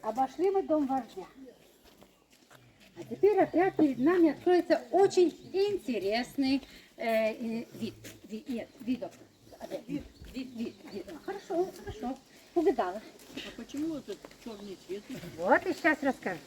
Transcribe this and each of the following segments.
Обошли мы дом вождя. А теперь опять перед нами откроется очень интересный видок. Вид. Хорошо. Угадала. А почему этот черный цвет? Вот и сейчас расскажу.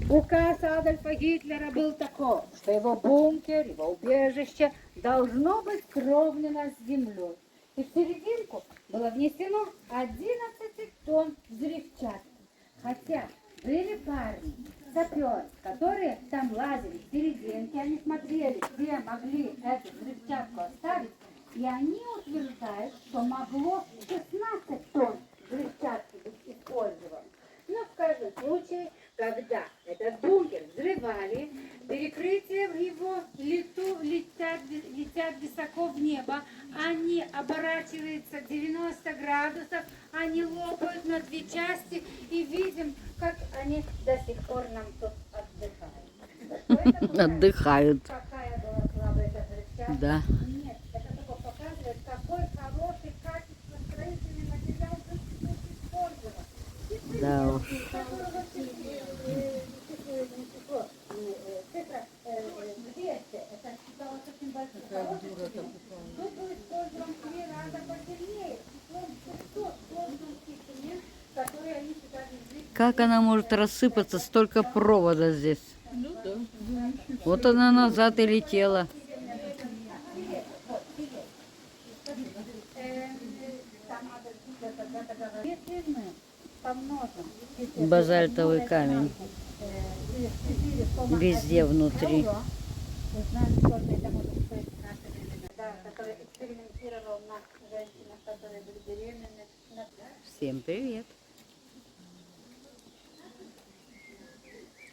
Указ Адольфа Гитлера был такой, что его бункер, его убежище должно быть кровлено с землей. И в серединку было внесено 11 тонн взрывчатки. Хотя были парни, саперы, которые там лазили в серединке, они смотрели, где могли эту взрывчатку оставить, и они утверждают, что могло 16 тонн взрывчатки быть использовано. Но в каждом случае, когда этот бункер взрывали, перекрытия в его летят высоко в небо, они оборачиваются 90 градусов, они лопают на две части, и видим, как они до сих пор нам тут отдыхают. Отдыхают. Какая была слабая эта взрывчатка? Да. Нет, это только показывает, какой хороший, качественный строительный материал тут использован. Да уж. Цифра 200, это считалось очень большим. Тут был использован 3 раза посильнее, числом 600 сложных цемент, которые они считали здесь. Как она может рассыпаться, столько провода здесь? Ну да. Вот она назад и летела. Если мы помножим Базальтовый камень. Везде внутри. мы знаем, сколько это может стоить в наше время. Да, который экспериментировал на женщинах, которые были беременны. Всем привет.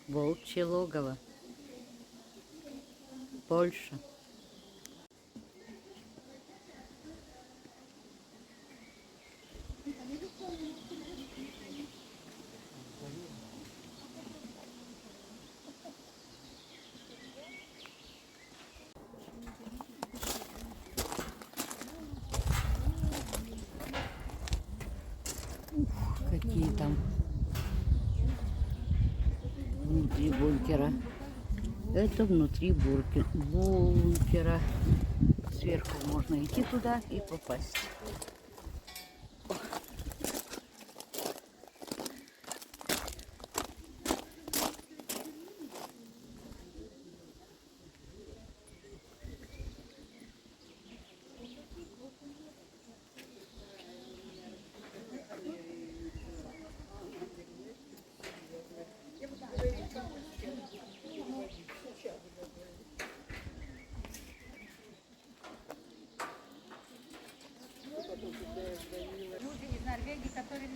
Волчье логово. Польша. Какие там внутри бункера. Это внутри бункера. Сверху можно идти туда и попасть. Люди из Норвегии, которым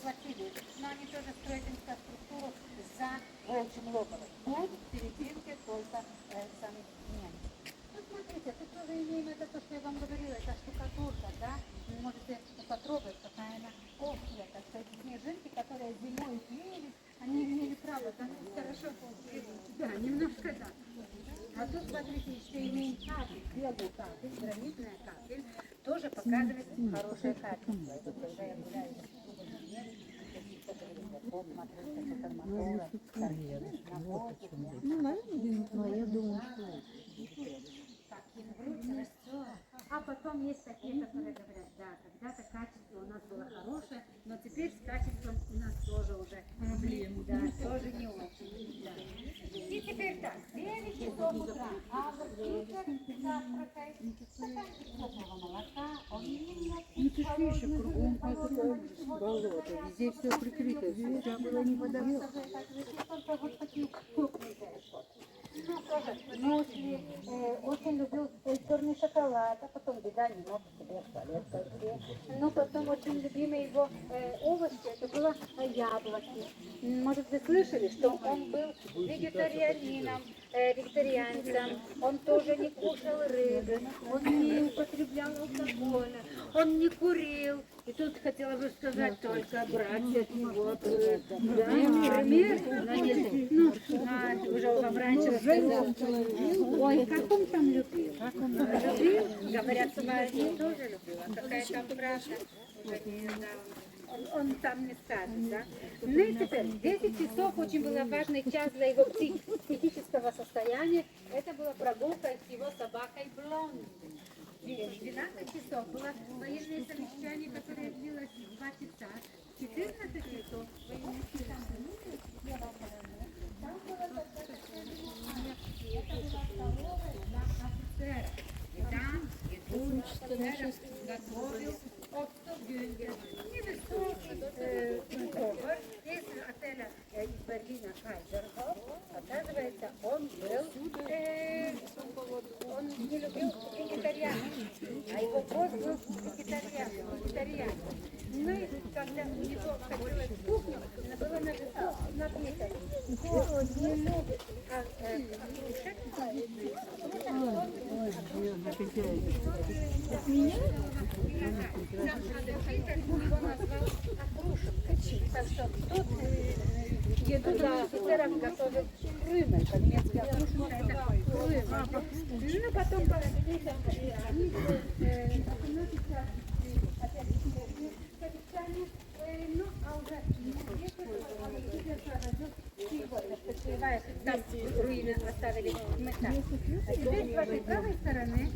платили, но они тоже строят инфраструктуру за волчьим логовом. Вот в серединке только сами немцы. Ну, смотрите, тут тоже имеем это, то, что я вам говорила, это штукатурка, да? Вы можете потрогать, какая она общая, так сказать, снежинки, которые зимой клеились, они имели право, да, хорошо поклеить. Да, немножко да. А тут, смотрите, еще имеем капель, белую капель, гранитная капель, тоже показывает хорошее качество. Это когда я гуляю, Я думаю, что... А потом есть такие, которые говорят, да, когда-то качество у нас было хорошее, но теперь с качеством у нас тоже уже проблемы, да, тоже не очень. Да. И теперь так, 9 часов утра, завтракает, теплого молока, он Ну ты ж видишь, кругом болото, везде все прикрыто, сюда было не подойдет. только вот такие тепленькие что-то. Ну, тоже, мюсли, очень любил черный шоколад, а потом беда, не мог себе в туалет пойти. Ну, потом очень любимые его овощи, это было яблоки. Может, вы слышали, что он был вегетарианином, вегетарианцем, он тоже не кушал рыбы, он не употреблял алкоголя, он не курил. И тут хотела бы сказать только брать от него пример. Уже вам раньше рассказала. Ой, как он там любил? Любил? Говорят, Мария тоже любила. Какая там правда? Уже не знаю. Он там не скажет, да? Ну и теперь, 10 часов очень был важный час для его психического состояния. Это была прогулка с его собакой Блонди. В 12 часов было военное совещание, которое длилось 2 часа. В 14 часов военные совещания. Там было офицера. И там офицер готовил Оттогюнгер. Невысокий повар из отеля из Берлина Кайзерхоф. Оказывается, он не любил вегетарианцев, а его босс был вегетарианец. Ну и когда у него хотелось в кухню, было написано, кто не любит кушать, его назвал Окрушенко. Так что тут еду для офицеров готовят Крымель, по-немецки Окрушенко это Крымель. Ну, потом они относятся опять совещание, ну, а уже там руины оставили мы там. А теперь с вашей правой стороны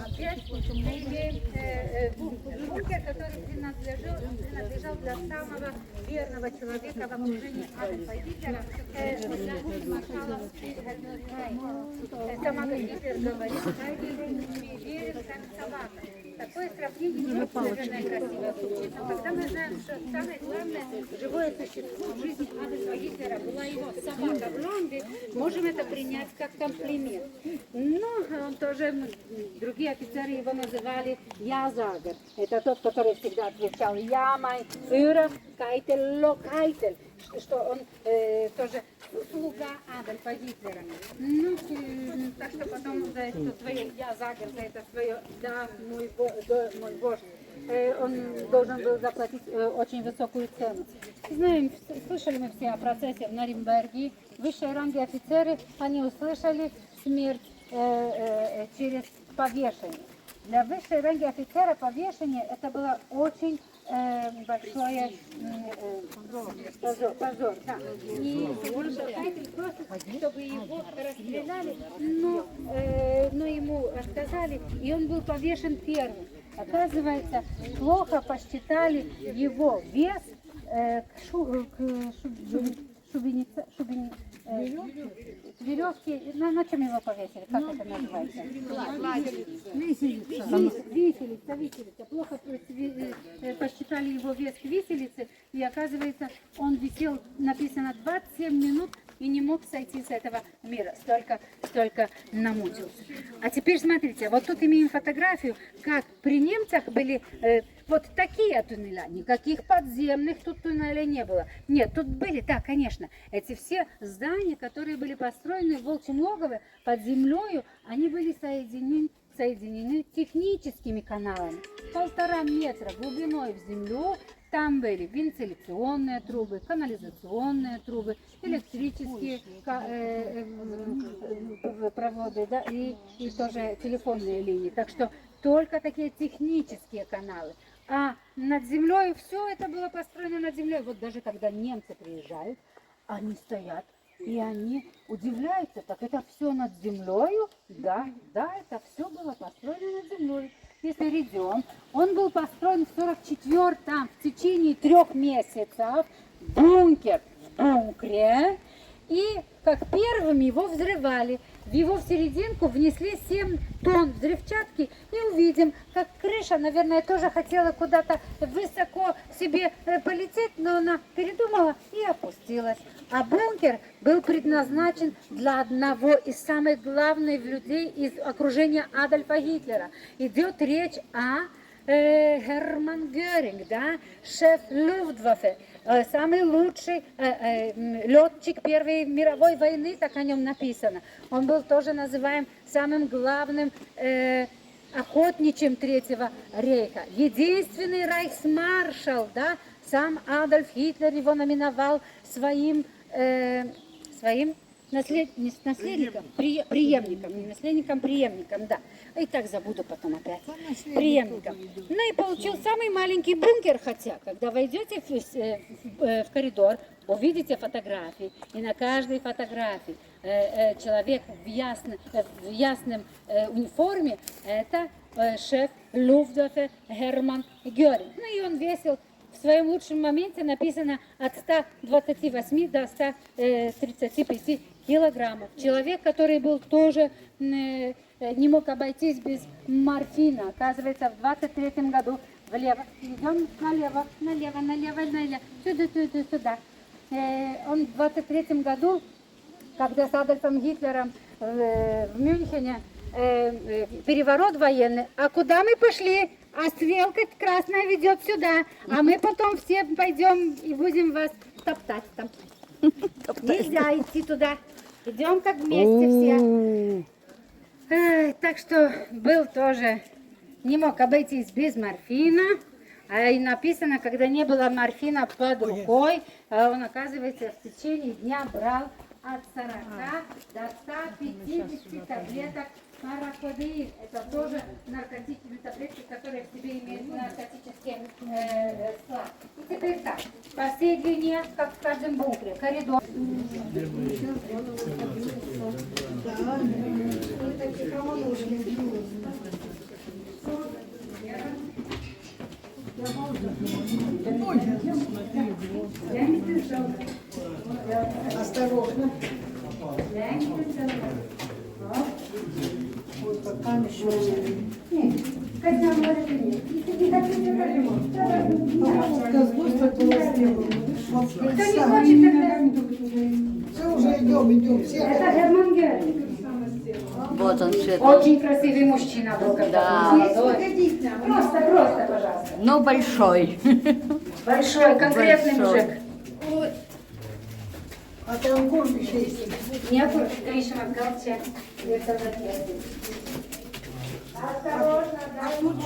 опять мы имеем бункер, который принадлежал для самого верного человека в окружении Адольфа Гитлера, маршала Вильгельма Гайна. Сама Гитлер говорит, мы верим, как собака. Такое сравнение не совершенно красиво звучит, но когда мы знаем, что самое главное живое существо в жизни Адольфа Гитлера была его собака Блонди, можем это принять как комплимент. Но он тоже, другие офицеры его называли Я-Загер. Это тот, который всегда отвечал «Я, майн фюрер, кайтель, ло кайтель», что он тоже слуга Адольфа Гитлера. Ну, так что потом за это свое «Я-Загер», за это свое «Да, мой вождь», он должен был заплатить очень высокую цену. Знаем, слышали мы все о процессе в Нюрнберге. Высшие ранги офицеры, они услышали смерть через повешение. Для высшей ранги офицера повешение это было очень большой позор. Да. И Кайтель просто, чтобы его расстреляли, но ему отказали, и он был повешен первым. Оказывается, плохо посчитали его вес веревки, на чем его повесили, как это называется? Виселица. Плохо посчитали его вес к виселице, и оказывается, он висел, написано, 27 минут и не мог сойти с этого мира. Столько намучился. А теперь смотрите, вот тут имеем фотографию, как при немцах были вот такие туннеля. Никаких подземных тут туннелей не было. Нет, тут были, да, конечно, эти все здания, которые были построены в Волчьем логове под землей, они были соединены техническими каналами. 1,5 метра глубиной в землю. Там были вентиляционные трубы, канализационные трубы, электрические проводы, да, и тоже телефонные линии. Так что только такие технические каналы. А над землей все это было построено над землей. Вот даже когда немцы приезжают, они стоят и они удивляются, так это все над землей? Да, это все было построено над землей. Если Ридион, он был построен в 44-м в течение 3 месяцев, бункер в бункере, и как первым его взрывали. В его серединку внесли 7 тонн взрывчатки, и увидим, как крыша, наверное, тоже хотела куда-то высоко себе полететь, но она передумала и опустилась. А бункер был предназначен для одного из самых главных людей из окружения Адольфа Гитлера. Идет речь о Герман Геринг, да, шеф Люфтваффе, самый лучший летчик Первой мировой войны, так о нем написано. Он был тоже называем самым главным охотничьим Третьего рейха. Единственный рейхсмаршал, да, сам Адольф Гитлер его номиновал своим наследником, преемником, не наследником, преемником, да. И так забуду потом опять. Преемником. Ну и получил самый маленький бункер, хотя, когда войдете в коридор, увидите фотографии, и на каждой фотографии человек в ясном униформе, это шеф Люфтваффе Герман Геринг. Ну и он весил, в своем лучшем моменте написано от 128 до 135 килограммов. Человек, который был тоже, не мог обойтись без морфина. Оказывается, в 23-м году влево, идем налево, сюда. Он в 23-м году, когда с Адольфом Гитлером в Мюнхене переворот военный, а куда мы пошли? А стрелка красная ведет сюда, а мы потом все пойдем и будем вас топтать там. Нельзя идти туда. Идем как вместе все. Так что был тоже, не мог обойтись без морфина. И написано, когда не было морфина под рукой, он, оказывается, в течение дня брал от 40 до 150 таблеток параходеин. Это тоже наркотические таблетки, которые в себе имеют наркотический склад. И теперь так, по всей длине, как в каждом бункере, коридор. Осторожно. Все, уже идем. Это Герман Геринг. Вот он цвет. Очень красивый мужчина был, когда Да. был молодой. Просто, пожалуйста. Но большой. Большой, конкретный Большой. мужик. А там корм еще есть. Нету, Гриша, отгалче. Это запреты. Осторожно, да. Можно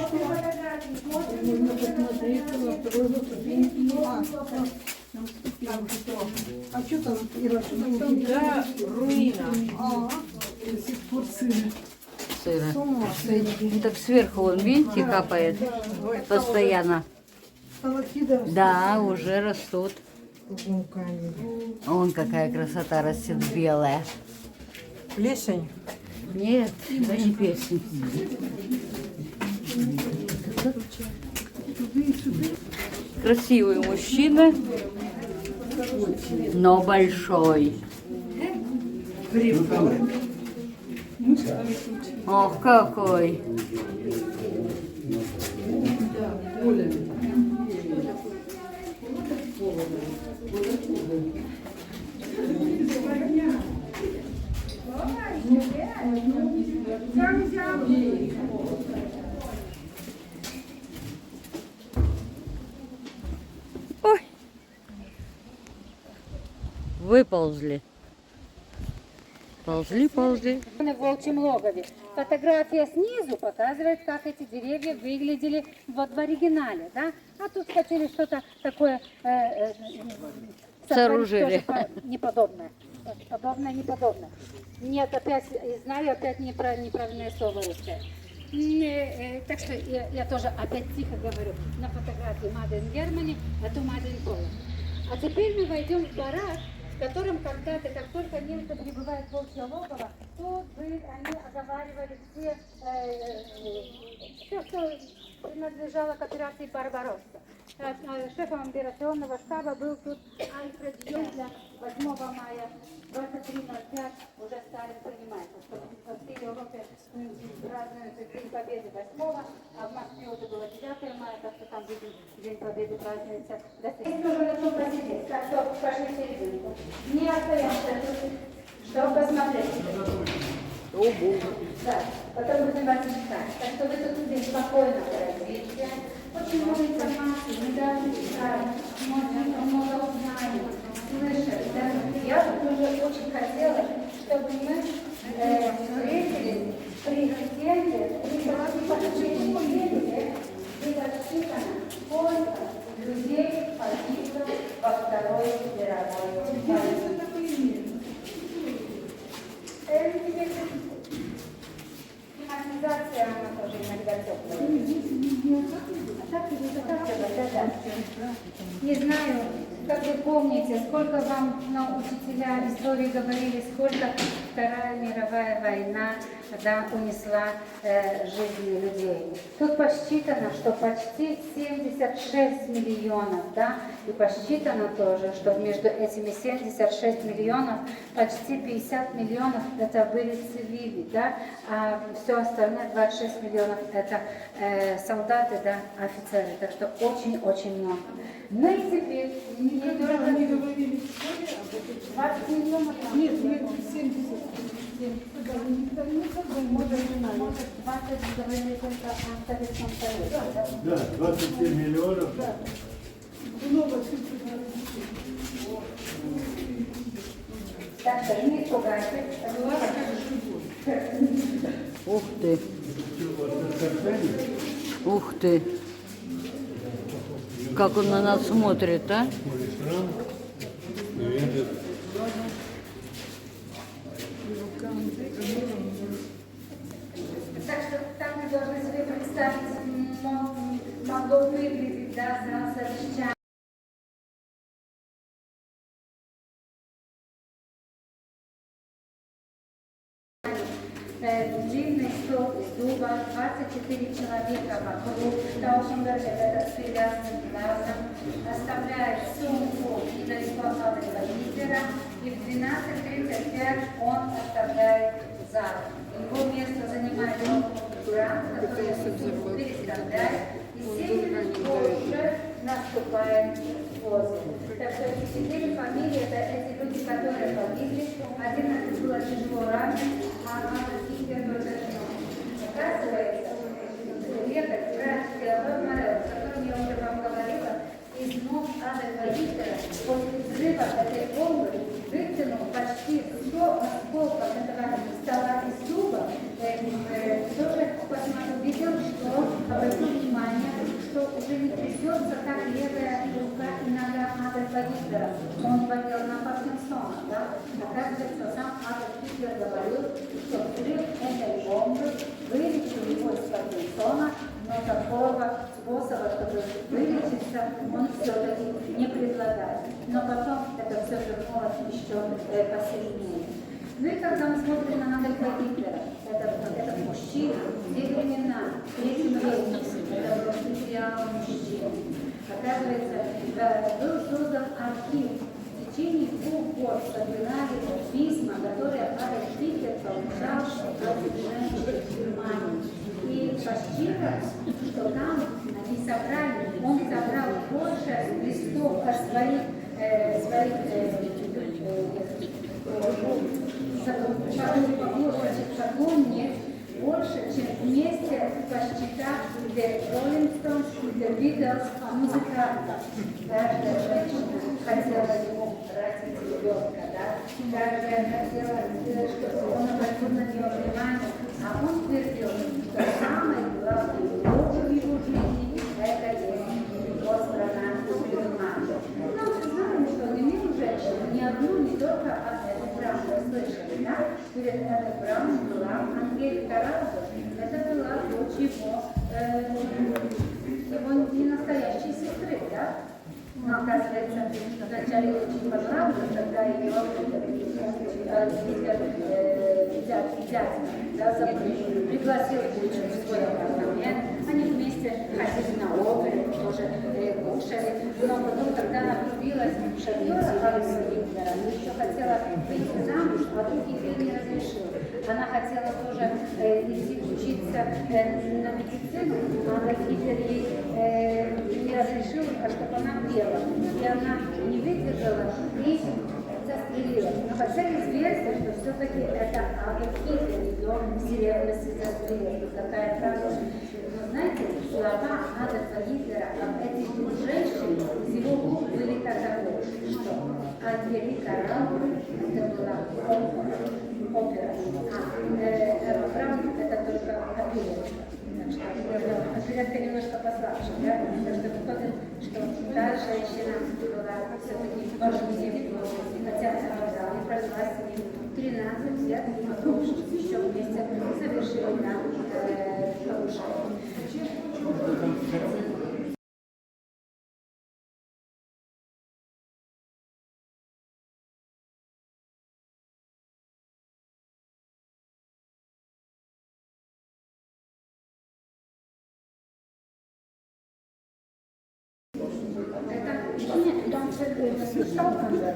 посмотреть, а что там, Ира, что там? Да, руина. До сих пор сыро. Сыра. С ума сойти. Так сверху, вон, видите, капает постоянно. Сталактиты Да, уже растут. руками. Вон какая красота растет белая. Плесень. Нет, это не песня. Красивый мужчина, но большой. Ох, какой! Ой! Выползли. Ползли. В волчьем логове. Фотография снизу показывает, как эти деревья выглядели вот в оригинале, да? А тут хотели что-то такое Сооружили. тоже неподобное. Неподобное. Нет, опять, знаю, опять неправильное слово русское. Так что я тоже опять тихо говорю. На фотографии Маден Германи, а то Маден Пола. А теперь мы войдем в барак, в котором когда-то, как только немцы прибывают в волчье логово, тут они оговаривали все, что принадлежало к операции «Барбаросса». Шефом операционного штаба был тут Альфред Йозля. 8 мая 23:05 уже Сталин принимает. По всей Европе празднуют День Победы 8, а в Москве уже было 9 мая, так что там День Победы празднуется. Здесь тоже готов посидеть, так что пошли в серединку. Не остаемся тут, чтобы посмотреть. Да, потом будем вас читать. Так что вы тут здесь спокойно пройдите. Очень много информации, мы даже читаем, много узнаем, слышали. Да? Я тоже очень хотела, чтобы мы встретились при президенте, при Климатизация, она тоже иногда теплая. А так или да. Не знаю, как вы помните, сколько вам учителя истории говорили, сколько Вторая мировая война унесла жизни людей. Тут посчитано, что почти 76 миллионов, и посчитано тоже, что между этими 76 миллионов почти 50 миллионов это были цивили, а все остальное 26 миллионов это солдаты, офицеры, так что очень-очень много. Ну и теперь недорого. Они говорили вскоре об этом. 20 миллионов? Нет, 70. Может, 20 говорили только о Советском Союзе. Да, 27 миллионов. Так что не пугайтесь. Ух ты. Ух ты. Как он на нас смотрит, а? Так что так мы должны себе представить, могло выглядеть, зал совещания. Длинный стол из дуба, 24 человека вокруг, Таушингер, этот с привязанным глазом, оставляет сумку недалеко от водителя, и в 12:35 он оставляет зал. Его место занимает Грант, который переставляет, и 7 минут позже наступает возле. Так что эти 4 фамилии, это эти люди, которые погибли, один был тяжело ранен, а Адольф Гитлер только оказывается, лекарь, врач Теодор Морел, о котором я уже вам говорила, из ног Адольфа Гитлера после взрыва этой бомбы вытянул почти 100 осколков этого стола из дуба, тоже увидел, что обратил внимание, что уже не трясется так левая рука и нога Адольфа Гитлера. Он болел на Паркинсона, Оказывается, сам Адольф Гитлер говорил, что взрыв этой бомбы вылечил его из Паркинсона, но такого способа, чтобы вылечиться, он все-таки не предлагает. Но потом это все вернулось еще посильнее. Ну и когда мы смотрим на Адольфа Гитлера, этот мужчина, в те времена, в третьем веке, это был идеал мужчины. Оказывается, был создан архив. В течение 2 лет собирали письма, которые Адольф Гитлер получал от женщин в Германии. И посчиталось, что там они собрали, он собрал больше листов о своих шаблоне больше, чем вместе посчитав The Rolling Stones и The Beatles музыкантов. Каждая женщина хотела ему родить ребенка, Каждая хотела, чтобы он обратил на нее внимание, а он твердил, что самое главное в его жизни это есть его страна Германия. Но мы знаем, что он имел женщину, ни одну, не только Эду Браун, вы слышали, Перед Эду Браун была Ангелика Рауза, это была дочь его не настоящей сестры, Но, оказывается, вначале очень понравилось, когда ее дядя пригласил в свой апартамент. Они вместе ходили на оперу, тоже кушали. Но потом, когда она влюбилась в шофера Адольфа Гитлера, еще хотела выйти замуж, а вдруг ей не разрешил. Она хотела тоже идти учиться на медицину, но Адольф Гитлер ей не разрешил, чтобы она пела. И она не выдержала и застрелила. Но хотя известно, что все-таки это Адольф Гитлер ее в серебряности застрелил. Такая правда. Но знаете, слова Адольфа Гитлера об этих 2 женщинах из его губ были таковы, что Ангелика Рауза это была опера, а Браун это только оперетка. Так что оперетка немножко послабше, Так что выходит что та женщина была все-таки важнее в возрасте, хотя она не прожила с ним 13 лет, потом еще вместе совершили нам повышение.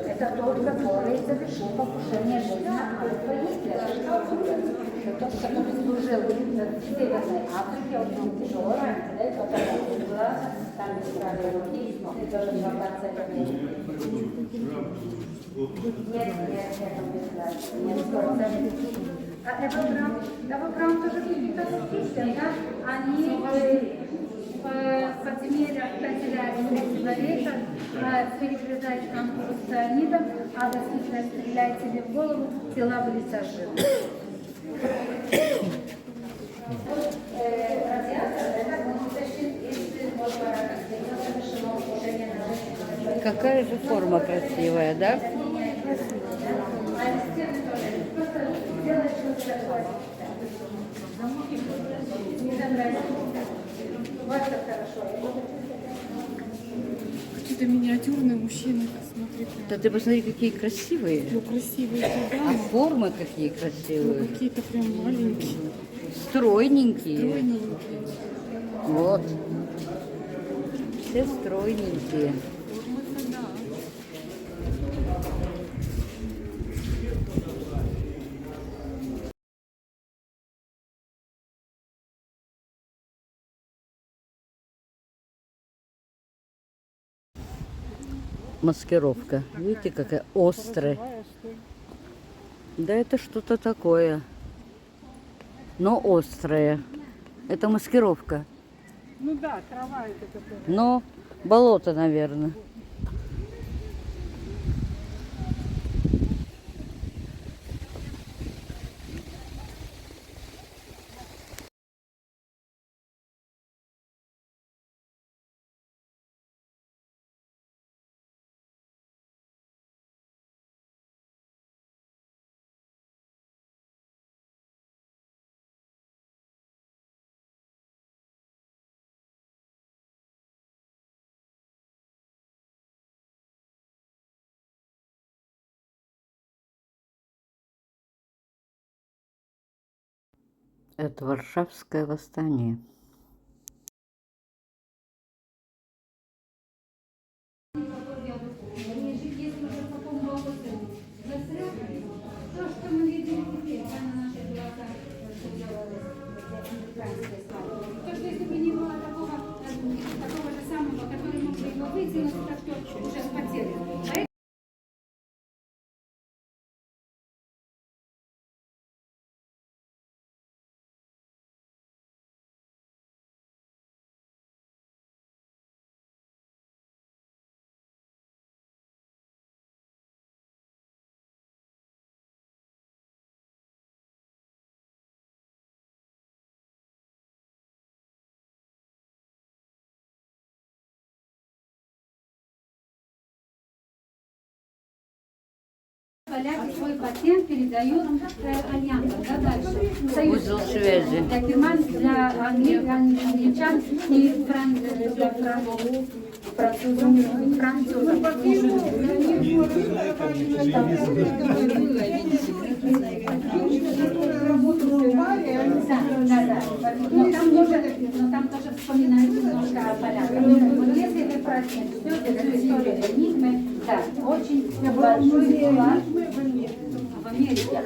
Это тот, который совершил покушение жизни Адольфа Гитлера. Тот, который служил в Северной Африке, он был тяжело ранен, потом глаза, там искали руки, и тоже два пальца. Нет, Эва-Браун тоже какие-то статистики, да? Они в подземельях канцелярии человека перегрызать ампулу с цианидом, а Гитлер стреляет себе в голову, тела были сожжены. Какая же форма красивая, да? Какие-то миниатюрные мужчины, смотри. Да ты посмотри, какие красивые. Ну, красивые А дамы. формы какие красивые. Какие-то прям маленькие. Стройненькие. Стройненькие. Вот. Все стройненькие. Формы-то да. Маскировка. Видите, какая острая. Да это что-то такое. Но острое. Это маскировка. Ну да, трава это такое. Но болото, наверное. Это Варшавское восстание. То, что мы видели теперь, на наших глазах, то, что если бы не было такого же самого, который мог бы его вытянуть, так что уже потерян. Поляки свой патент передают альянсам, да, дальше. Союз. Узел связи. Для для англичан и для французов. Да. Но там тоже вспоминают немножко о поляках. Вот если вы прочтете эту историю Энигмы, да, очень большой вклад в Америке.